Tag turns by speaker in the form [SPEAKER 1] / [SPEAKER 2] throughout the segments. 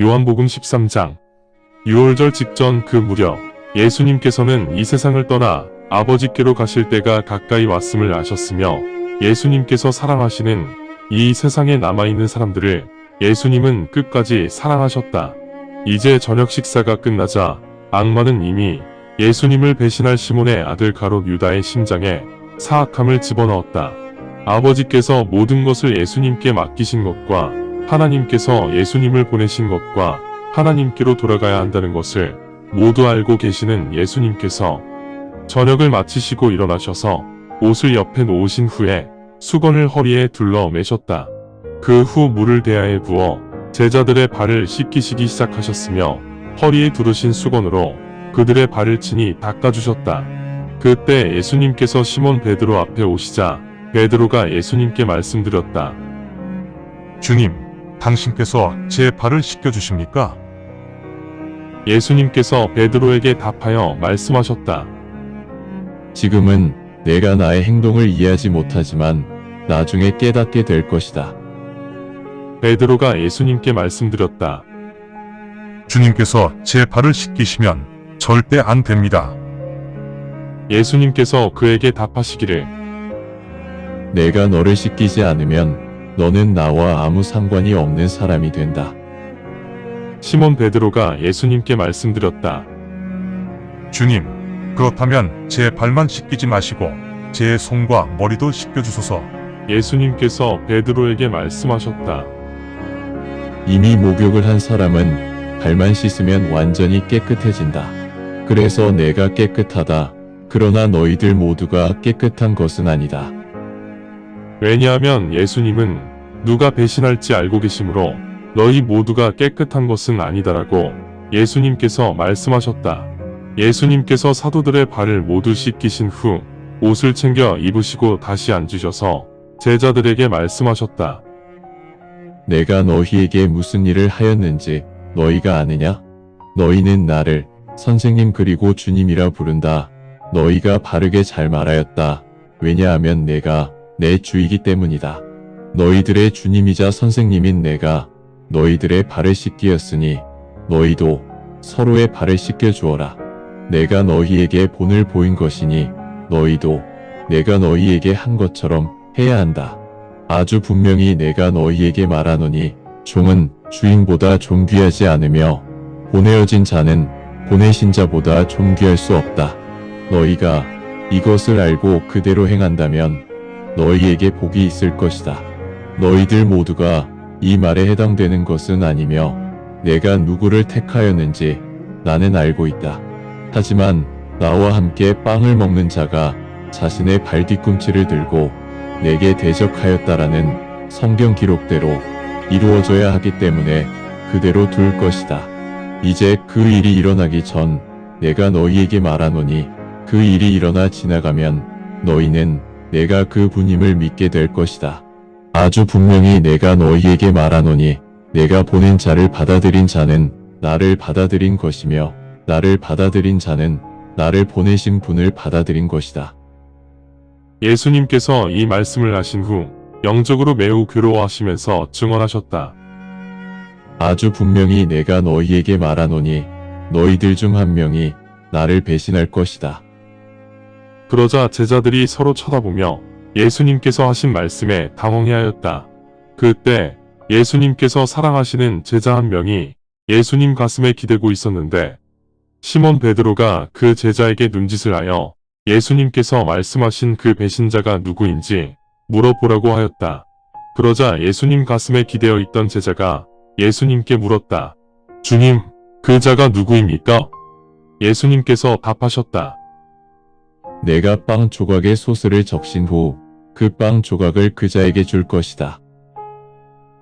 [SPEAKER 1] 요한복음 13장. 유월절 직전 그 무렵 예수님께서는 이 세상을 떠나 아버지께로 가실 때가 가까이 왔음을 아셨으며 예수님께서 사랑하시는 이 세상에 남아있는 사람들을 예수님은 끝까지 사랑하셨다. 이제 저녁 식사가 끝나자 악마는 이미 예수님을 배신할 시몬의 아들 가롯 유다의 심장에 사악함을 집어넣었다. 아버지께서 모든 것을 예수님께 맡기신 것과 하나님께서 예수님을 보내신 것과 하나님께로 돌아가야 한다는 것을 모두 알고 계시는 예수님께서 저녁을 마치시고 일어나셔서 옷을 옆에 놓으신 후에 수건을 허리에 둘러 매셨다. 그 후 물을 대야에 부어 제자들의 발을 씻기시기 시작하셨으며 허리에 두르신 수건으로 그들의 발을 친히 닦아주셨다. 그때 예수님께서 시몬 베드로 앞에 오시자 베드로가 예수님께 말씀드렸다.
[SPEAKER 2] 주님, 당신께서 제 발을 씻겨주십니까?
[SPEAKER 1] 예수님께서 베드로에게 답하여 말씀하셨다.
[SPEAKER 3] 지금은 내가 나의 행동을 이해하지 못하지만 나중에 깨닫게 될 것이다.
[SPEAKER 1] 베드로가 예수님께 말씀드렸다.
[SPEAKER 2] 주님께서 제 발을 씻기시면 절대 안 됩니다.
[SPEAKER 1] 예수님께서 그에게 답하시기를
[SPEAKER 3] 내가 너를 씻기지 않으면 너는 나와 아무 상관이 없는 사람이 된다.
[SPEAKER 1] 시몬 베드로가 예수님께 말씀드렸다.
[SPEAKER 2] 주님, 그렇다면 제 발만 씻기지 마시고 제 손과 머리도 씻겨주소서.
[SPEAKER 1] 예수님께서 베드로에게 말씀하셨다.
[SPEAKER 3] 이미 목욕을 한 사람은 발만 씻으면 완전히 깨끗해진다. 그래서 내가 깨끗하다. 그러나 너희들 모두가 깨끗한 것은 아니다.
[SPEAKER 1] 왜냐하면 예수님은 누가 배신할지 알고 계시므로 너희 모두가 깨끗한 것은 아니다라고 예수님께서 말씀하셨다. 예수님께서 사도들의 발을 모두 씻기신 후 옷을 챙겨 입으시고 다시 앉으셔서 제자들에게 말씀하셨다.
[SPEAKER 3] 내가 너희에게 무슨 일을 하였는지 너희가 아느냐? 너희는 나를 선생님 그리고 주님이라 부른다. 너희가 바르게 잘 말하였다. 왜냐하면 내가 내 주이기 때문이다. 너희들의 주님이자 선생님인 내가 너희들의 발을 씻기었으니 너희도 서로의 발을 씻겨 주어라. 내가 너희에게 본을 보인 것이니 너희도 내가 너희에게 한 것처럼 해야 한다. 아주 분명히 내가 너희에게 말하노니 종은 주인보다 존귀하지 않으며 보내어진 자는 보내신 자보다 존귀할 수 없다. 너희가 이것을 알고 그대로 행한다면 너희에게 복이 있을 것이다. 너희들 모두가 이 말에 해당되는 것은 아니며 내가 누구를 택하였는지 나는 알고 있다. 하지만 나와 함께 빵을 먹는 자가 자신의 발 뒤꿈치를 들고 내게 대적하였다라는 성경 기록대로 이루어져야 하기 때문에 그대로 둘 것이다. 이제 그 일이 일어나기 전 내가 너희에게 말하노니 그 일이 일어나 지나가면 너희는 내가 그 분임을 믿게 될 것이다. 아주 분명히 내가 너희에게 말하노니 내가 보낸 자를 받아들인 자는 나를 받아들인 것이며 나를 받아들인 자는 나를 보내신 분을 받아들인 것이다.
[SPEAKER 1] 예수님께서 이 말씀을 하신 후 영적으로 매우 괴로워하시면서 증언하셨다.
[SPEAKER 3] 아주 분명히 내가 너희에게 말하노니 너희들 중 한 명이 나를 배신할 것이다.
[SPEAKER 1] 그러자 제자들이 서로 쳐다보며 예수님께서 하신 말씀에 당황해하였다. 그때 예수님께서 사랑하시는 제자 한 명이 예수님 가슴에 기대고 있었는데 시몬 베드로가 그 제자에게 눈짓을 하여 예수님께서 말씀하신 그 배신자가 누구인지 물어보라고 하였다. 그러자 예수님 가슴에 기대어 있던 제자가 예수님께 물었다. 주님, 그 자가 누구입니까? 예수님께서 답하셨다.
[SPEAKER 3] 내가 빵 조각에 소스를 적신 후 그 빵 조각을 그 자에게 줄 것이다.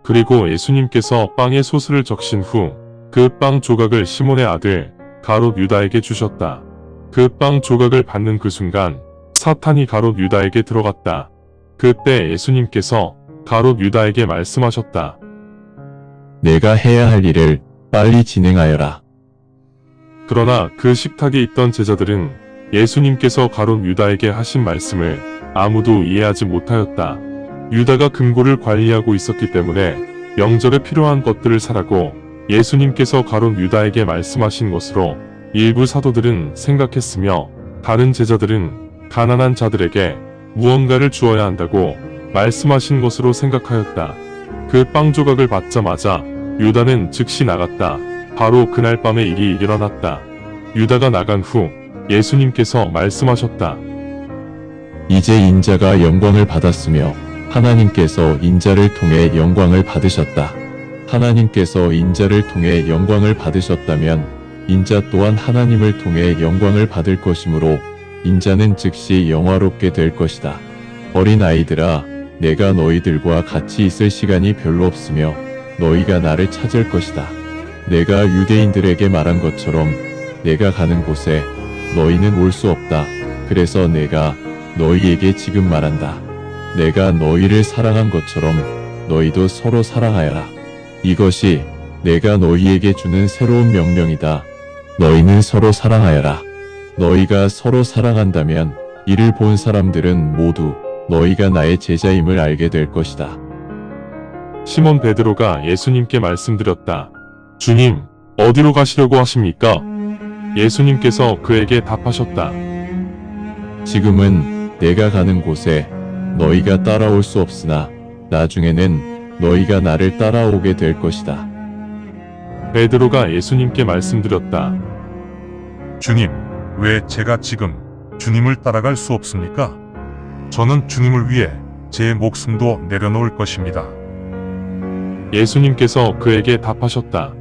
[SPEAKER 1] 그리고 예수님께서 빵에 소스를 적신 후 그 빵 조각을 시몬의 아들 가롯 유다에게 주셨다. 그 빵 조각을 받는 그 순간 사탄이 가롯 유다에게 들어갔다. 그때 예수님께서 가롯 유다에게 말씀하셨다.
[SPEAKER 3] 내가 해야 할 일을 빨리 진행하여라.
[SPEAKER 1] 그러나 그 식탁에 있던 제자들은 예수님께서 가롯 유다에게 하신 말씀을 아무도 이해하지 못하였다. 유다가 금고를 관리하고 있었기 때문에 명절에 필요한 것들을 사라고 예수님께서 가룟 유다에게 말씀하신 것으로 일부 사도들은 생각했으며 다른 제자들은 가난한 자들에게 무언가를 주어야 한다고 말씀하신 것으로 생각하였다. 그 빵 조각을 받자마자 유다는 즉시 나갔다. 바로 그날 밤에 일이 일어났다. 유다가 나간 후 예수님께서 말씀하셨다.
[SPEAKER 3] 이제 인자가 영광을 받았으며 하나님께서 인자를 통해 영광을 받으셨다. 하나님께서 인자를 통해 영광을 받으셨다면 인자 또한 하나님을 통해 영광을 받을 것이므로 인자는 즉시 영화롭게 될 것이다. 어린 아이들아, 내가 너희들과 같이 있을 시간이 별로 없으며 너희가 나를 찾을 것이다. 내가 유대인들에게 말한 것처럼 내가 가는 곳에 너희는 올 수 없다. 그래서 내가 너희에게 지금 말한다. 내가 너희를 사랑한 것처럼 너희도 서로 사랑하여라. 이것이 내가 너희에게 주는 새로운 명령이다. 너희는 서로 사랑하여라. 너희가 서로 사랑한다면 이를 본 사람들은 모두 너희가 나의 제자임을 알게 될 것이다.
[SPEAKER 1] 시몬 베드로가 예수님께 말씀드렸다. 주님, 어디로 가시려고 하십니까? 예수님께서 그에게 답하셨다.
[SPEAKER 3] 지금은 내가 가는 곳에 너희가 따라올 수 없으나 나중에는 너희가 나를 따라오게 될 것이다.
[SPEAKER 1] 베드로가 예수님께 말씀드렸다.
[SPEAKER 2] 주님, 왜 제가 지금 주님을 따라갈 수 없습니까? 저는 주님을 위해 제 목숨도 내려놓을 것입니다.
[SPEAKER 1] 예수님께서 그에게 답하셨다.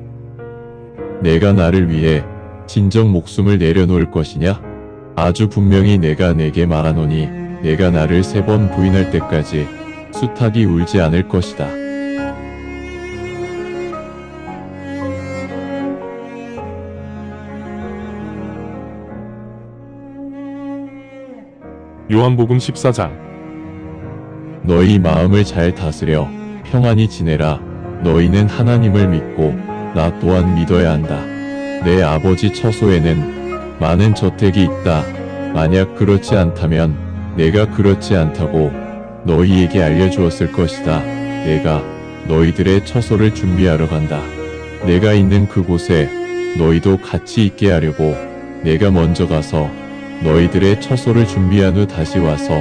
[SPEAKER 3] 내가 나를 위해 진정 목숨을 내려놓을 것이냐? 아주 분명히 내가 내게 말하노니 내가 나를 3번 부인할 때까지 숱하게 울지 않을 것이다.
[SPEAKER 1] 요한복음 14장.
[SPEAKER 3] 너희 마음을 잘 다스려 평안히 지내라. 너희는 하나님을 믿고 나 또한 믿어야 한다. 내 아버지 처소에는 많은 저택이 있다. 만약 그렇지 않다면 내가 그렇지 않다고 너희에게 알려주었을 것이다. 내가 너희들의 처소를 준비하러 간다. 내가 있는 그곳에 너희도 같이 있게 하려고 내가 먼저 가서 너희들의 처소를 준비한 후 다시 와서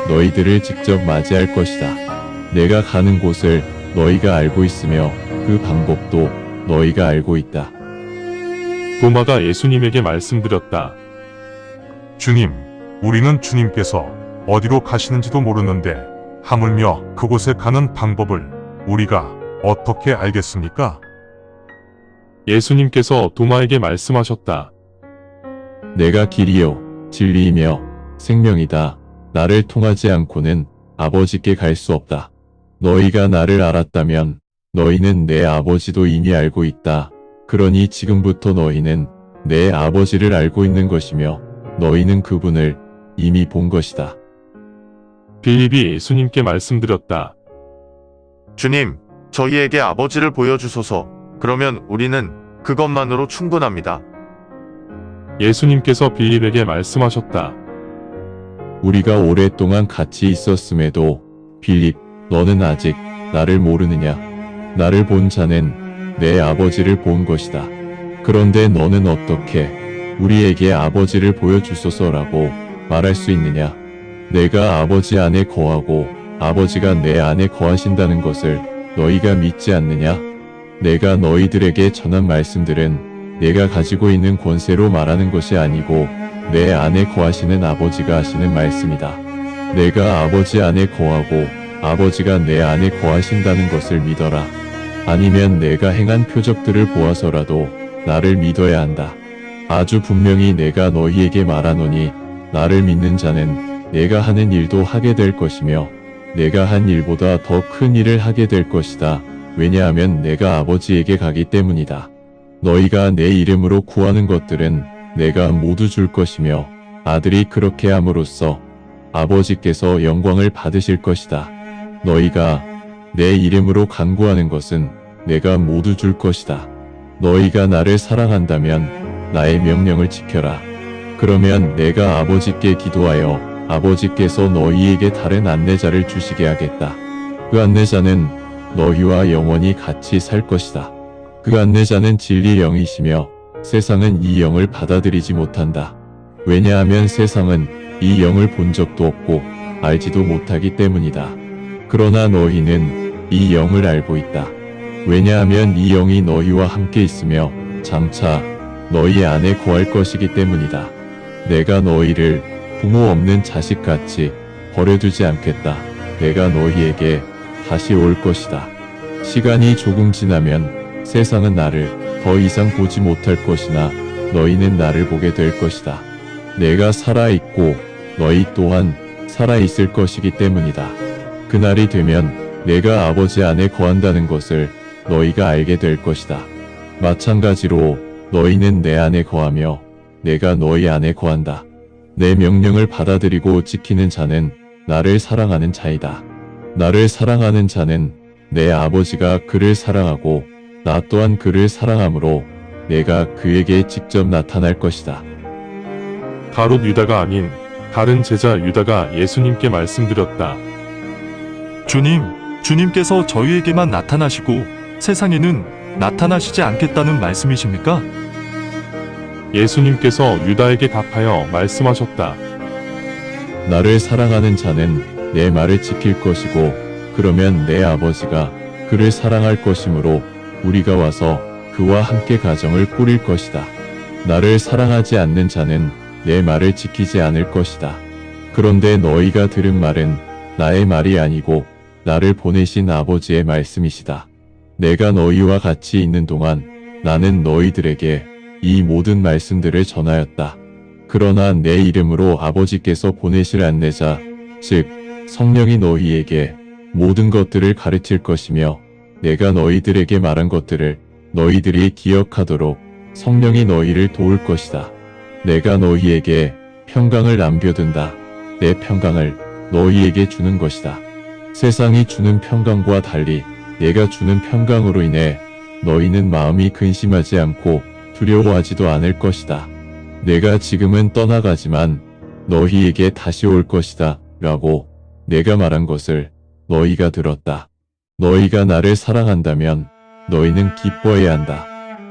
[SPEAKER 3] 너희들을 직접 맞이할 것이다. 내가 가는 곳을 너희가 알고 있으며 그 방법도 너희가 알고 있다.
[SPEAKER 1] 도마가 예수님에게 말씀드렸다.
[SPEAKER 2] 주님, 우리는 주님께서 어디로 가시는지도 모르는데 하물며 그곳에 가는 방법을 우리가 어떻게 알겠습니까?
[SPEAKER 1] 예수님께서 도마에게 말씀하셨다.
[SPEAKER 3] 내가 길이요 진리이며 생명이다. 나를 통하지 않고는 아버지께 갈 수 없다. 너희가 나를 알았다면 너희는 내 아버지도 이미 알고 있다. 그러니 지금부터 너희는 내 아버지를 알고 있는 것이며 너희는 그분을 이미 본 것이다.
[SPEAKER 1] 빌립이 예수님께 말씀드렸다.
[SPEAKER 4] 주님, 저희에게 아버지를 보여주소서. 그러면 우리는 그것만으로 충분합니다.
[SPEAKER 1] 예수님께서 빌립에게 말씀하셨다.
[SPEAKER 3] 우리가 오랫동안 같이 있었음에도 빌립, 너는 아직 나를 모르느냐? 나를 본 자는 내 아버지를 본 것이다. 그런데 너는 어떻게 우리에게 아버지를 보여주소서라고 말할 수 있느냐? 내가 아버지 안에 거하고 아버지가 내 안에 거하신다는 것을 너희가 믿지 않느냐? 내가 너희들에게 전한 말씀들은 내가 가지고 있는 권세로 말하는 것이 아니고 내 안에 거하시는 아버지가 하시는 말씀이다. 내가 아버지 안에 거하고 아버지가 내 안에 거하신다는 것을 믿어라. 아니면 내가 행한 표적들을 보아서라도 나를 믿어야 한다. 아주 분명히 내가 너희에게 말하노니 나를 믿는 자는 내가 하는 일도 하게 될 것이며 내가 한 일보다 더 큰 일을 하게 될 것이다. 왜냐하면 내가 아버지에게 가기 때문이다. 너희가 내 이름으로 구하는 것들은 내가 모두 줄 것이며 아들이 그렇게 함으로써 아버지께서 영광을 받으실 것이다. 너희가 내 이름으로 간구하는 것은 내가 모두 줄 것이다. 너희가 나를 사랑한다면 나의 명령을 지켜라. 그러면 내가 아버지께 기도하여 아버지께서 너희에게 다른 안내자를 주시게 하겠다. 그 안내자는 너희와 영원히 같이 살 것이다. 그 안내자는 진리 영이시며 세상은 이 영을 받아들이지 못한다. 왜냐하면 세상은 이 영을 본 적도 없고 알지도 못하기 때문이다. 그러나 너희는 이 영을 알고 있다. 왜냐하면 이 영이 너희와 함께 있으며 장차 너희 안에 거할 것이기 때문이다. 내가 너희를 부모 없는 자식같이 버려두지 않겠다. 내가 너희에게 다시 올 것이다. 시간이 조금 지나면 세상은 나를 더 이상 보지 못할 것이나 너희는 나를 보게 될 것이다. 내가 살아있고 너희 또한 살아있을 것이기 때문이다. 그날이 되면 내가 아버지 안에 거한다는 것을 너희가 알게 될 것이다. 마찬가지로 너희는 내 안에 거하며 내가 너희 안에 거한다. 내 명령을 받아들이고 지키는 자는 나를 사랑하는 자이다. 나를 사랑하는 자는 내 아버지가 그를 사랑하고 나 또한 그를 사랑하므로 내가 그에게 직접 나타날 것이다.
[SPEAKER 1] 가롯 유다가 아닌 다른 제자 유다가 예수님께 말씀드렸다.
[SPEAKER 5] 주님께서 저희에게만 나타나시고 세상에는 나타나시지 않겠다는 말씀이십니까?
[SPEAKER 1] 예수님께서 유다에게 답하여 말씀하셨다.
[SPEAKER 3] 나를 사랑하는 자는 내 말을 지킬 것이고 그러면 내 아버지가 그를 사랑할 것이므로 우리가 와서 그와 함께 가정을 꾸릴 것이다. 나를 사랑하지 않는 자는 내 말을 지키지 않을 것이다. 그런데 너희가 들은 말은 나의 말이 아니고 나를 보내신 아버지의 말씀이시다. 내가 너희와 같이 있는 동안 나는 너희들에게 이 모든 말씀들을 전하였다. 그러나 내 이름으로 아버지께서 보내실 안내자, 즉 성령이 너희에게 모든 것들을 가르칠 것이며 내가 너희들에게 말한 것들을 너희들이 기억하도록 성령이 너희를 도울 것이다. 내가 너희에게 평강을 남겨둔다. 내 평강을 너희에게 주는 것이다. 세상이 주는 평강과 달리 내가 주는 평강으로 인해 너희는 마음이 근심하지 않고 두려워하지도 않을 것이다. 내가 지금은 떠나가지만 너희에게 다시 올 것이다. 라고 내가 말한 것을 너희가 들었다. 너희가 나를 사랑한다면 너희는 기뻐해야 한다.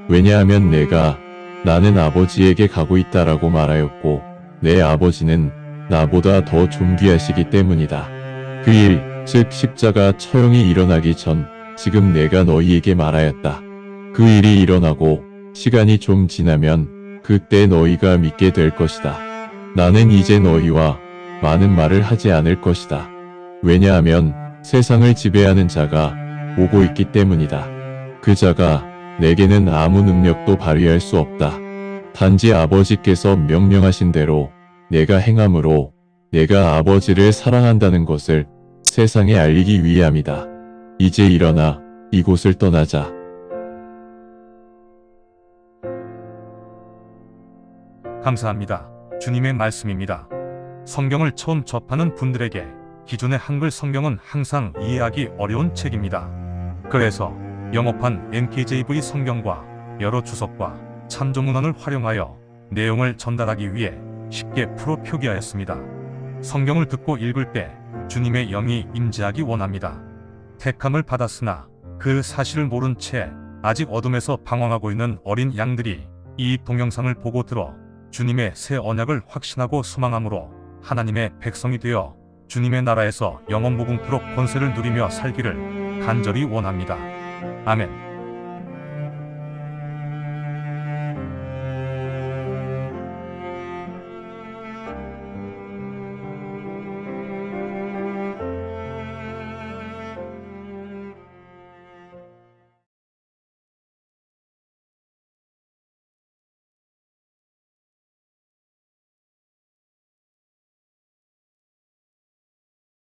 [SPEAKER 3] 왜냐하면 내가 나는 아버지에게 가고 있다라고 말하였고 내 아버지는 나보다 더 존귀하시기 때문이다. 그 일, 즉 십자가 처형이 일어나기 전 지금 내가 너희에게 말하였다. 그 일이 일어나고 시간이 좀 지나면 그때 너희가 믿게 될 것이다. 나는 이제 너희와 많은 말을 하지 않을 것이다. 왜냐하면 세상을 지배하는 자가 오고 있기 때문이다. 그 자가 내게는 아무 능력도 발휘할 수 없다. 단지 아버지께서 명령하신 대로 내가 행함으로 내가 아버지를 사랑한다는 것을 세상에 알리기 위함이다. 이제 일어나 이곳을 떠나자.
[SPEAKER 6] 감사합니다. 주님의 말씀입니다. 성경을 처음 접하는 분들에게 기존의 한글 성경은 항상 이해하기 어려운 책입니다. 그래서 영어판 NKJV 성경과 여러 주석과 참조문헌을 활용하여 내용을 전달하기 위해 쉽게 풀어 표기하였습니다. 성경을 듣고 읽을 때 주님의 영이 임재하기 원합니다. 택함을 받았으나 그 사실을 모른 채 아직 어둠에서 방황하고 있는 어린 양들이 이 동영상을 보고 들어 주님의 새 언약을 확신하고 소망함으로 하나님의 백성이 되어 주님의 나라에서 영원 무궁토록 권세를 누리며 살기를 간절히 원합니다. 아멘.